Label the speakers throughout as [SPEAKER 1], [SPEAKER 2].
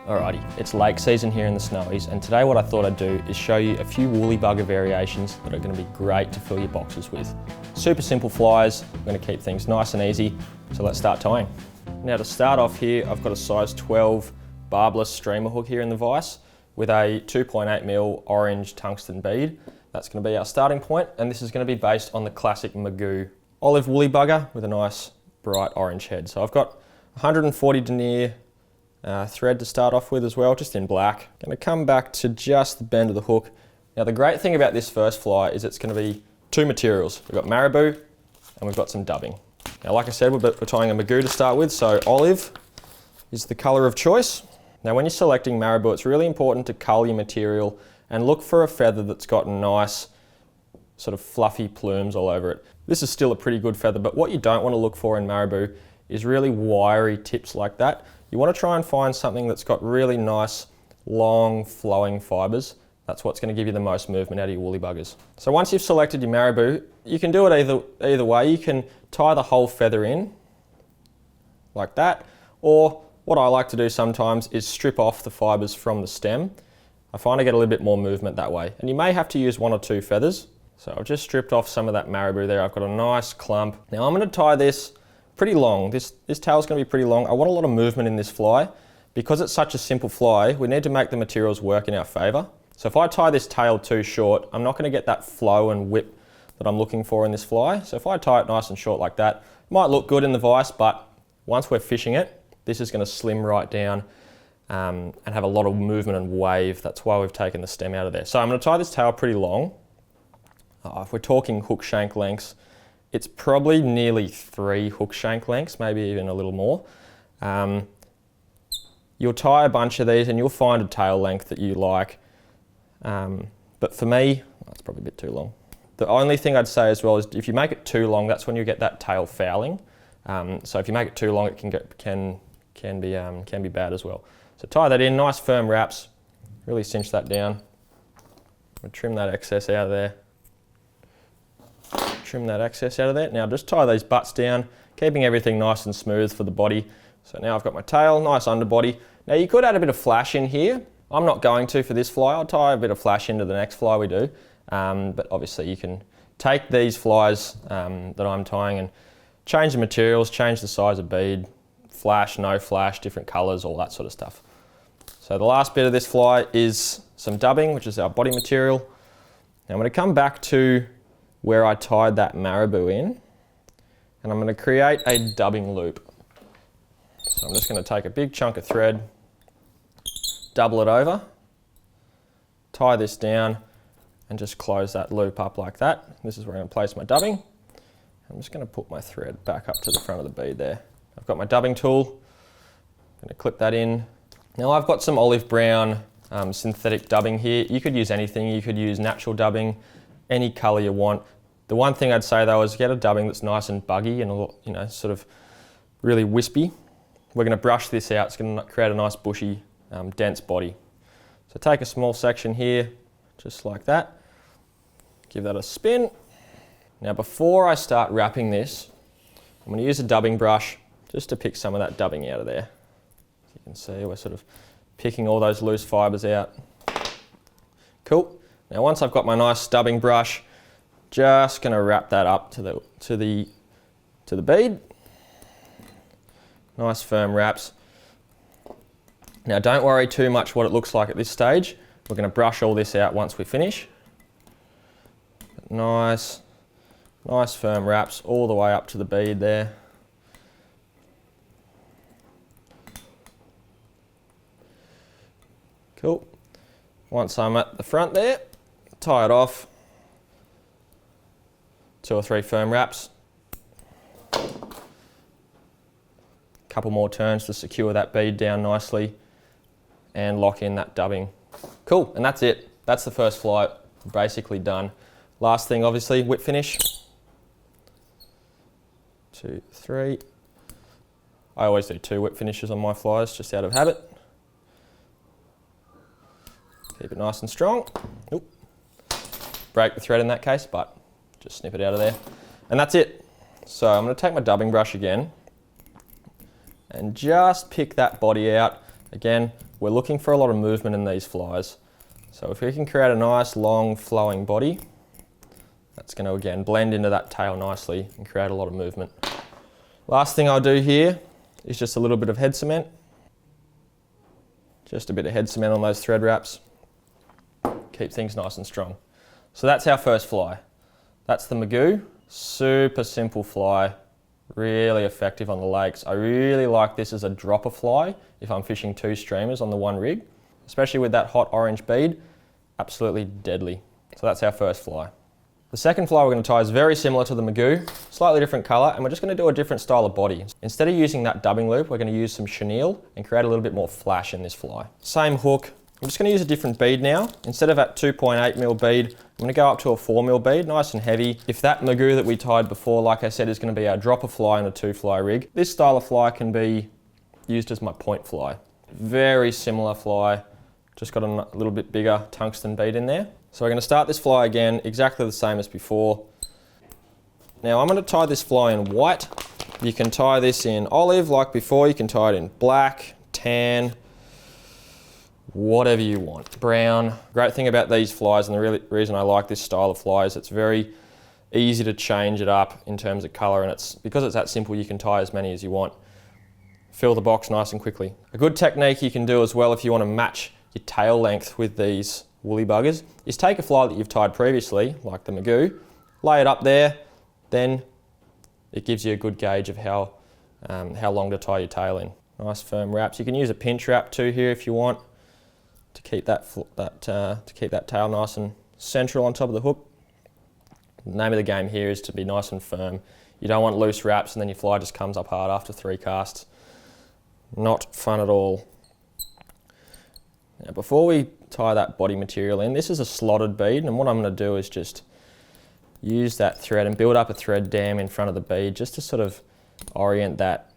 [SPEAKER 1] Alrighty, it's lake season here in the Snowies, and today what I thought I'd do is show you a few woolly bugger variations that are going to be great to fill your boxes with. Super simple flies, I'm going to keep things nice and easy, so let's start tying. Now to start off here, I've got a size 12 barbless streamer hook here in the vise with a 2.8mm orange tungsten bead. That's going to be our starting point, and this is going to be based on the classic McGoo Olive Woolly Bugger with a nice bright orange head. So I've got 140 denier thread to start off with as well, just in black. Going to come back to just the bend of the hook. Now the great thing about this first fly is it's going to be two materials. We've got marabou and we've got some dubbing. Now like I said, we're tying a McGoo to start with, so olive is the colour of choice. Now when you're selecting marabou, it's really important to cull your material and look for a feather that's got nice sort of fluffy plumes all over it. This is still a pretty good feather, but what you don't want to look for in marabou is really wiry tips like that. You want to try and find something that's got really nice, long, flowing fibres. That's what's going to give you the most movement out of your woolly buggers. So once you've selected your marabou, you can do it either way. You can tie the whole feather in, like that, or what I like to do sometimes is strip off the fibres from the stem. I find I get a little bit more movement that way. And you may have to use one or two feathers. So I've just stripped off some of that marabou there. I've got a nice clump. Now I'm going to tie this pretty long. This tail's going to be pretty long. I want a lot of movement in this fly. Because it's such a simple fly, we need to make the materials work in our favour. So if I tie this tail too short, I'm not going to get that flow and whip that I'm looking for in this fly. So if I tie it nice and short like that, it might look good in the vise, but once we're fishing it, this is going to slim right down and have a lot of movement and wave. That's why we've taken the stem out of there. So I'm going to tie this tail pretty long. If we're talking hook shank lengths, it's probably nearly 3 hook shank lengths, maybe even a little more. You'll tie a bunch of these and you'll find a tail length that you like. But for me, that's probably a bit too long. The only thing I'd say as well is if you make it too long, that's when you get that tail fouling. So if you make it too long, it can be bad as well. So tie that in, nice firm wraps, really cinch that down. We'll trim that excess out of there. Trim that excess out of there. Now just tie these butts down, keeping everything nice and smooth for the body. So now I've got my tail, nice underbody. Now you could add a bit of flash in here. I'm not going to for this fly. I'll tie a bit of flash into the next fly we do. But obviously you can take these flies that I'm tying and change the materials, change the size of bead, flash, no flash, different colours, all that sort of stuff. So the last bit of this fly is some dubbing, which is our body material. Now I'm going to come back to where I tied that marabou in, and I'm going to create a dubbing loop. So I'm just going to take a big chunk of thread, double it over, tie this down, and just close that loop up like that. This is where I'm going to place my dubbing. I'm just going to put my thread back up to the front of the bead there. I've got my dubbing tool, I'm going to clip that in. Now I've got some olive brown synthetic dubbing here. You could use anything, you could use natural dubbing, any colour you want. The one thing I'd say though is get a dubbing that's nice and buggy and sort of really wispy. We're going to brush this out, it's going to create a nice bushy, dense body. So take a small section here, just like that. Give that a spin. Now before I start wrapping this, I'm going to use a dubbing brush just to pick some of that dubbing out of there. As you can see, we're sort of picking all those loose fibres out. Cool. Now once I've got my nice dubbing brush, just going to wrap that up to the bead. Nice firm wraps. Now don't worry too much what it looks like at this stage. We're going to brush all this out once we finish. But nice firm wraps all the way up to the bead there. Cool. Once I'm at the front there, tie it off. 2 or 3 firm wraps. Couple more turns to secure that bead down nicely and lock in that dubbing. Cool, and that's it. That's the first fly, basically done. Last thing, obviously, whip finish. 2, 3. I always do 2 whip finishes on my flies, just out of habit. Keep it nice and strong. Oop. Break the thread in that case, but just snip it out of there. And that's it. So I'm going to take my dubbing brush again and just pick that body out. Again, we're looking for a lot of movement in these flies. So if we can create a nice long flowing body, that's going to again blend into that tail nicely and create a lot of movement. Last thing I'll do here is just a little bit of head cement. Just a bit of head cement on those thread wraps. Keep things nice and strong. So that's our first fly. That's the McGoo. Super simple fly, really effective on the lakes. I really like this as a dropper fly if I'm fishing 2 streamers on the one rig, especially with that hot orange bead, absolutely deadly. So that's our first fly. The second fly we're going to tie is very similar to the McGoo, slightly different colour, and we're just going to do a different style of body. Instead of using that dubbing loop, we're going to use some chenille and create a little bit more flash in this fly. Same hook. I'm just going to use a different bead now. Instead of that 2.8mm bead, I'm going to go up to a 4mm bead, nice and heavy. If that McGoo that we tied before, like I said, is going to be our dropper fly in a 2-fly rig, this style of fly can be used as my point fly. Very similar fly, just got a little bit bigger tungsten bead in there. So we're going to start this fly again, exactly the same as before. Now I'm going to tie this fly in white. You can tie this in olive like before, you can tie it in black, tan, whatever you want. Brown. Great thing about these flies, and the reason I like this style of fly, is it's very easy to change it up in terms of colour, and because it's that simple, you can tie as many as you want. Fill the box nice and quickly. A good technique you can do as well if you want to match your tail length with these woolly buggers is take a fly that you've tied previously, like the McGoo, lay it up there, then it gives you a good gauge of how long to tie your tail in. Nice firm wraps. You can use a pinch wrap too here if you want, to keep that tail nice and central on top of the hook. The name of the game here is to be nice and firm. You don't want loose wraps and then your fly just comes up hard after 3 casts. Not fun at all. Now before we tie that body material in, this is a slotted bead, and what I'm going to do is just use that thread and build up a thread dam in front of the bead just to sort of orient that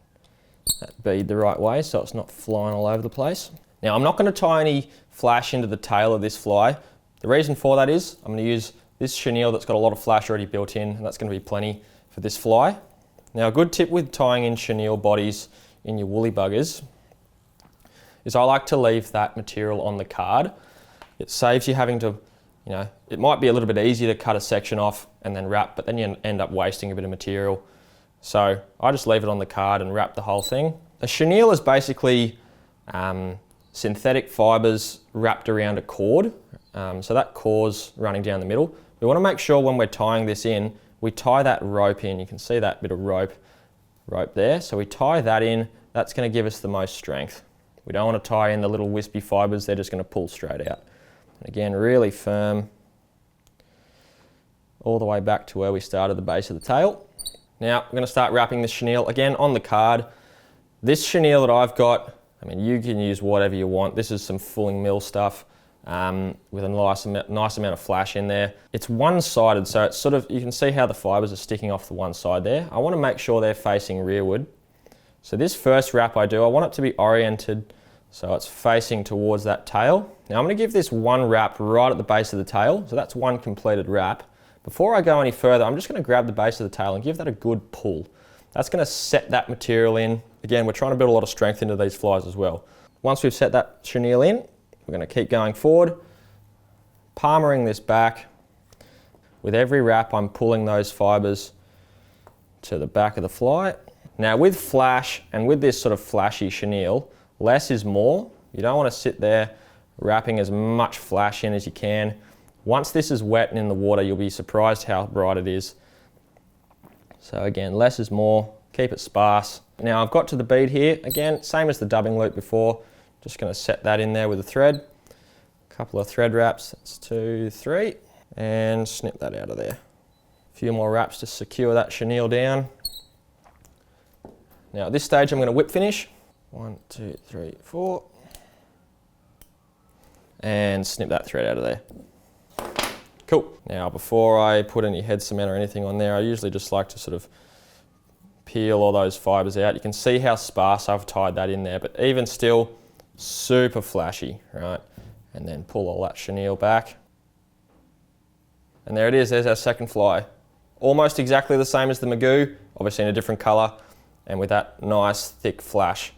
[SPEAKER 1] bead the right way so it's not flying all over the place. Now I'm not going to tie any flash into the tail of this fly. The reason for that is I'm going to use this chenille that's got a lot of flash already built in, and that's going to be plenty for this fly. Now a good tip with tying in chenille bodies in your woolly buggers is I like to leave that material on the card. It saves you having to, it might be a little bit easier to cut a section off and then wrap, but then you end up wasting a bit of material. So I just leave it on the card and wrap the whole thing. A chenille is basically synthetic fibres wrapped around a cord. So that cord's running down the middle. We want to make sure when we're tying this in, we tie that rope in. You can see that bit of rope there. So we tie that in, that's going to give us the most strength. We don't want to tie in the little wispy fibres, they're just going to pull straight out. And again, really firm, all the way back to where we started, the base of the tail. Now, we're going to start wrapping this chenille, again on the card. This chenille that I've got, you can use whatever you want. This is some Fulling Mill stuff with a nice amount of flash in there. It's one-sided, so it's you can see how the fibres are sticking off the one side there. I want to make sure they're facing rearward. So this first wrap I want it to be oriented so it's facing towards that tail. Now I'm going to give this one wrap right at the base of the tail, so that's one completed wrap. Before I go any further, I'm just going to grab the base of the tail and give that a good pull. That's going to set that material in. Again, we're trying to build a lot of strength into these flies as well. Once we've set that chenille in, we're going to keep going forward, palmering this back. With every wrap, I'm pulling those fibres to the back of the fly. Now with flash and with this sort of flashy chenille, less is more. You don't want to sit there wrapping as much flash in as you can. Once this is wet and in the water, you'll be surprised how bright it is. So again, less is more, keep it sparse. Now I've got to the bead here, again, same as the dubbing loop before, just going to set that in there with a thread. A couple of thread wraps, that's 2, 3, and snip that out of there. A few more wraps to secure that chenille down. Now at this stage I'm going to whip finish. 1, 2, 3, 4. And snip that thread out of there. Cool. Now before I put any head cement or anything on there, I usually just like to sort of peel all those fibres out. You can see how sparse I've tied that in there, but even still, super flashy, right? And then pull all that chenille back. And there it is, there's our second fly. Almost exactly the same as the McGoo, obviously in a different colour, and with that nice thick flash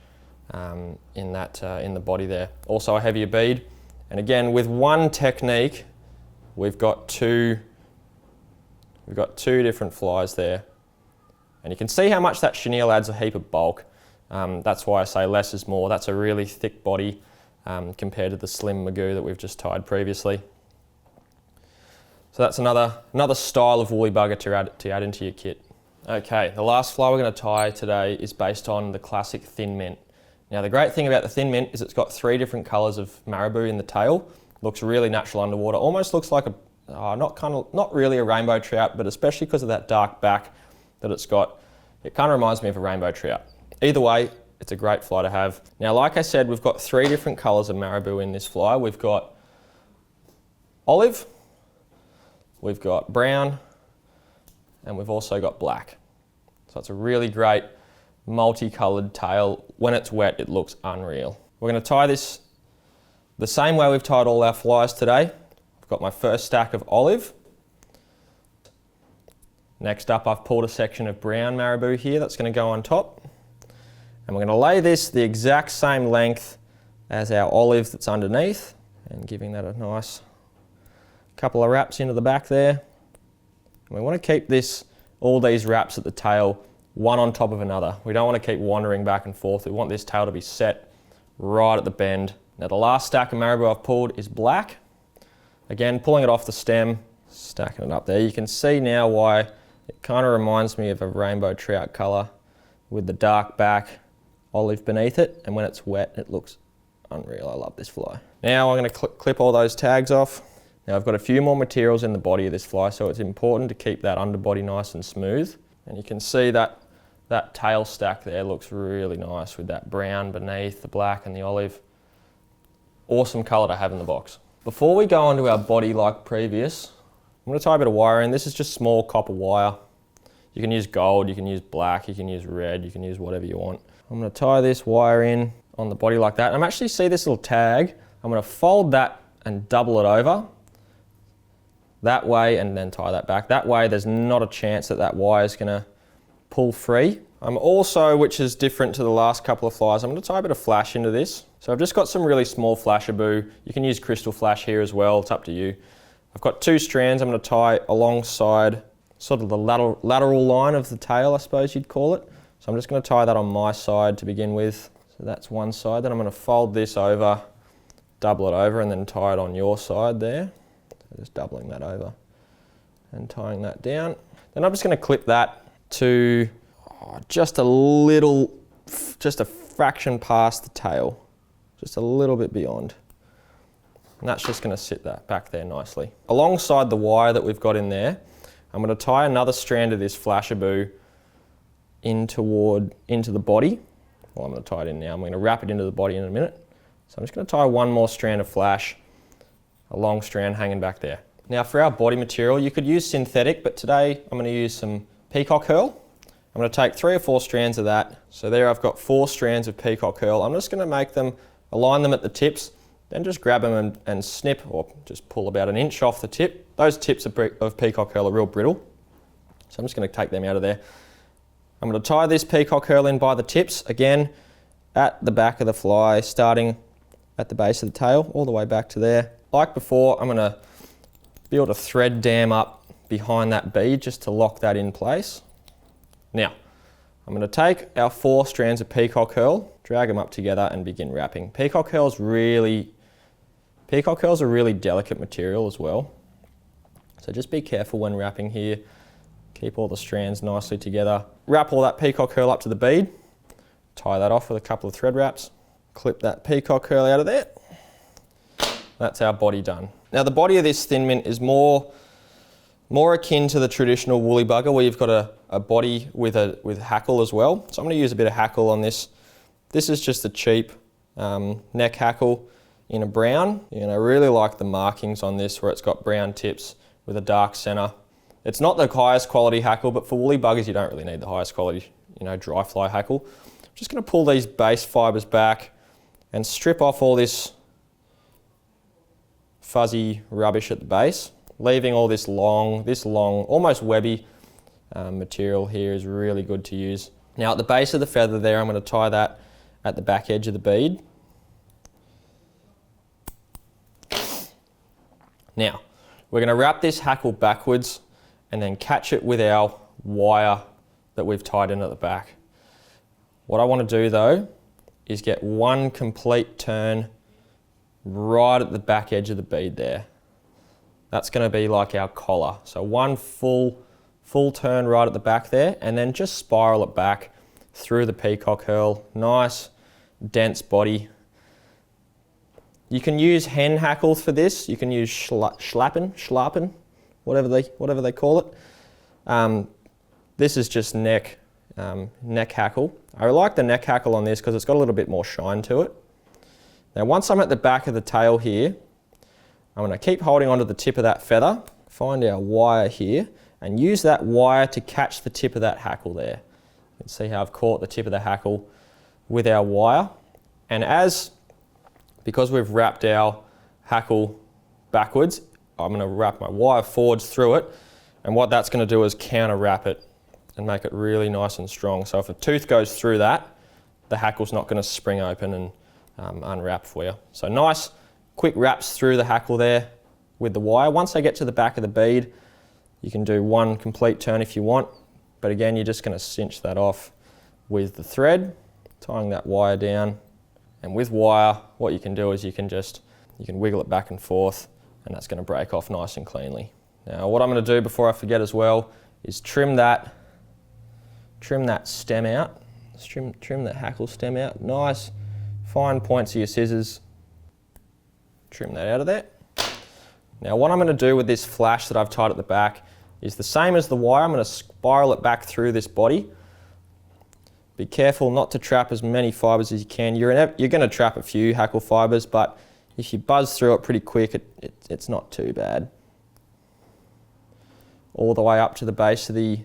[SPEAKER 1] in the body there. Also a heavier bead. And again, with one technique, we've got two different flies there. And you can see how much that chenille adds a heap of bulk. That's why I say less is more. That's a really thick body compared to the slim McGoo that we've just tied previously. So that's another style of woolly bugger to add into your kit. Okay, the last fly we're going to tie today is based on the classic thin mint. Now the great thing about the thin mint is it's got 3 different colours of marabou in the tail. Looks really natural underwater. Almost looks like not really a rainbow trout, but especially because of that dark back that it's got, it kind of reminds me of a rainbow trout. Either way, it's a great fly to have. Now, like I said, we've got 3 different colours of marabou in this fly. We've got olive, we've got brown, and we've also got black. So it's a really great multicolored tail. When it's wet, it looks unreal. We're going to tie this the same way we've tied all our flies today. I've got my first stack of olive. Next up, I've pulled a section of brown marabou here that's going to go on top. And we're going to lay this the exact same length as our olive that's underneath, and giving that a nice couple of wraps into the back there. And we want to keep all these wraps at the tail one on top of another. We don't want to keep wandering back and forth. We want this tail to be set right at the bend. Now the last stack of marabou I've pulled is black. Again, pulling it off the stem, stacking it up there. You can see now why it kind of reminds me of a rainbow trout colour with the dark back, olive beneath it, and when it's wet it looks unreal. I love this fly. Now I'm going to clip all those tags off. Now I've got a few more materials in the body of this fly, so it's important to keep that underbody nice and smooth. And you can see that tail stack there looks really nice with that brown beneath, the black and the olive. Awesome colour to have in the box. Before we go on to our body like previous, I'm going to tie a bit of wire in. This is just small copper wire. You can use gold, you can use black, you can use red, you can use whatever you want. I'm going to tie this wire in on the body like that. And I'm actually see this little tag. I'm going to fold that and double it over that way and then tie that back. That way there's not a chance that wire is going to pull free. I'm also, which is different to the last couple of flies, I'm going to tie a bit of flash into this. So I've just got some really small flashabou. You can use crystal flash here as well, it's up to you. I've got 2 strands I'm going to tie alongside sort of the lateral line of the tail, I suppose you'd call it. So I'm just going to tie that on my side to begin with. So that's one side. Then I'm going to fold this over, double it over, and then tie it on your side there. So just doubling that over and tying that down. Then I'm just going to clip that to just a fraction past the tail, just a little bit beyond. And that's just going to sit that back there nicely. Alongside the wire that we've got in there, I'm going to tie another strand of this flashabou into the body. Well, I'm going to tie it in now. I'm going to wrap it into the body in a minute. So I'm just going to tie one more strand of flash, a long strand hanging back there. Now for our body material, you could use synthetic, but today I'm going to use some peacock herl. I'm going to take 3 or 4 strands of that. So there I've got 4 strands of peacock herl. I'm just going to align them at the tips, then just grab them and snip, or just pull about an inch off the tip. Those tips of peacock herl are real brittle. So I'm just going to take them out of there. I'm going to tie this peacock herl in by the tips, again, at the back of the fly, starting at the base of the tail, all the way back to there. Like before, I'm going to be able to thread dam up behind that bead just to lock that in place. Now, I'm going to take our 4 strands of peacock herl, drag them up together and begin wrapping. Peacock herl is a really delicate material as well. So just be careful when wrapping here. Keep all the strands nicely together. Wrap all that peacock herl up to the bead. Tie that off with a couple of thread wraps. Clip that peacock herl out of there. That's our body done. Now the body of this thin mint is more akin to the traditional woolly bugger, where you've got a body with hackle as well. So I'm going to use a bit of hackle on this. This is just a cheap neck hackle in a brown. I really like the markings on this where it's got brown tips with a dark center. It's not the highest quality hackle, but for woolly buggers you don't really need the highest quality, dry fly hackle. I'm just going to pull these base fibers back and strip off all this fuzzy rubbish at the base, leaving all this long, almost webby material here is really good to use. Now at the base of the feather there, I'm going to tie that at the back edge of the bead. Now, we're going to wrap this hackle backwards and then catch it with our wire that we've tied in at the back. What I want to do though is get one complete turn right at the back edge of the bead there. That's going to be like our collar. So one full turn right at the back there, and then just spiral it back through the peacock herl. Nice, dense body. You can use hen hackles for this. You can use schlappen, whatever they call it. This is just neck hackle. I like the neck hackle on this because it's got a little bit more shine to it. Now once I'm at the back of the tail here, I'm going to keep holding onto the tip of that feather, find our wire here, and use that wire to catch the tip of that hackle there. You can see how I've caught the tip of the hackle with our wire. And because we've wrapped our hackle backwards, I'm going to wrap my wire forwards through it, and what that's going to do is counter wrap it and make it really nice and strong. So if a tooth goes through that, the hackle's not going to spring open and unwrap for you. So nice quick wraps through the hackle there with the wire. Once I get to the back of the bead, you can do one complete turn if you want, but again you're just going to cinch that off with the thread, tying that wire down. And with wire, what you can do is you can wiggle it back and forth, and that's going to break off nice and cleanly. Now what I'm going to do before I forget as well is trim that stem out. Trim that hackle stem out. Nice fine points of your scissors. Trim that out of there. Now what I'm going to do with this flash that I've tied at the back is the same as the wire. I'm going to spiral it back through this body. Be careful not to trap as many fibres as you can. You're going to trap a few hackle fibres, but if you buzz through it pretty quick, it's not too bad. All the way up to the base of the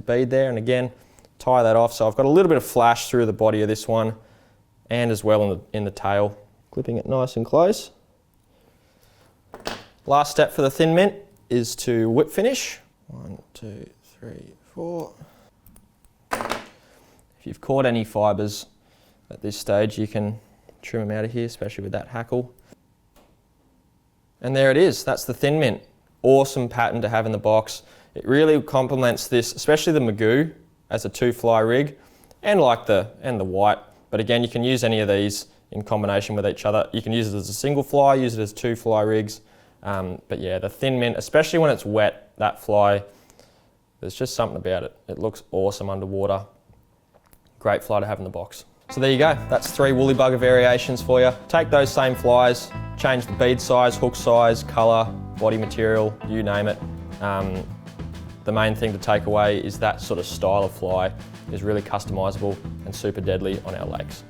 [SPEAKER 1] bead there, and again, tie that off. So I've got a little bit of flash through the body of this one, and as well in the tail. Clipping it nice and close. Last step for the thin mint is to whip finish. 1, 2, 3, 4. If you've caught any fibres at this stage, you can trim them out of here, especially with that hackle. And there it is, that's the thin mint. Awesome pattern to have in the box. It really complements this, especially the McGoo as a 2-fly rig, and the white. But again, you can use any of these in combination with each other. You can use it as a single fly, use it as 2-fly rigs. But yeah, the thin mint, especially when it's wet, that fly, there's just something about it. It looks awesome underwater. Great fly to have in the box. So there you go, that's 3 woolly bugger variations for you. Take those same flies, change the bead size, hook size, colour, body material, you name it. The main thing to take away is that sort of style of fly is really customisable and super deadly on our lakes.